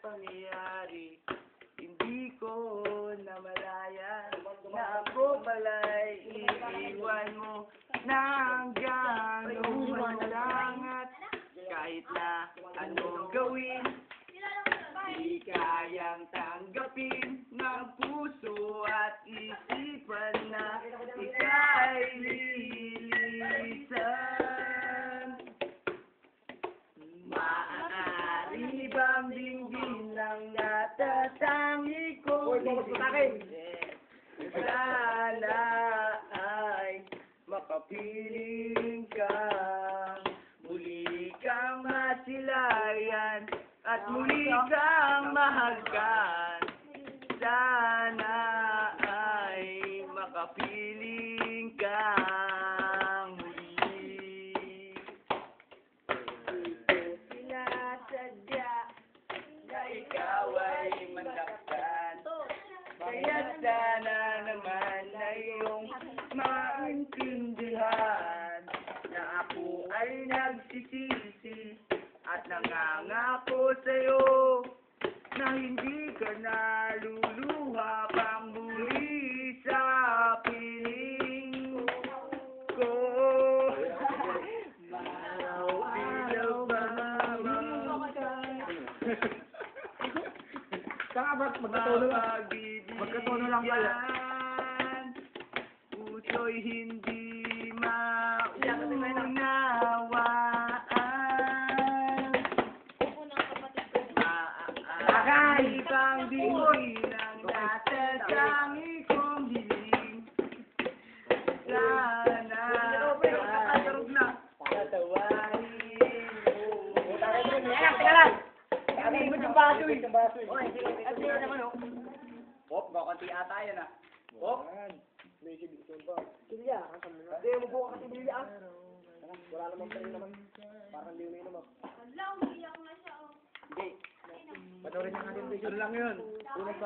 pangyayari. Hindi ko namalayan na ako pala'y iiwan mo na hanggang lumalang at kahit na anong gawin, di kayang tanggapin ng puso at isipan na ika'y lilisan. Maaari bang dinggin lang natatangi ko? Sana ay makapiling ka, muli kang masilayan at muli kang mahalkan. Sana ay makapiling ka muli. Sinasadya na ikaw ay mandaktan, kaya sana naman na iyong maintindihan na ako ay nagsisisi at nangangako sa'yo na hindi ka naluluha pang muli sa piling ko. Maraw-ilaw ba magkatono lang kayo. Puso'y hindi maunawaan. Maaari kang dinggin ang natatangi kong hiling. Sana ay tatawarin mo. Sabi mo yung baso eh. Pop, kakanti ata yan ah. Pop? May sibigson pa. Silya, kasama na. Hindi, mabuha kasi bilya ah. Wala naman pa rin naman. Parang hindi may naman. Wala, umiiyak na siya, oh. Hindi. Panoorin na natin. Picture lang yun. Unang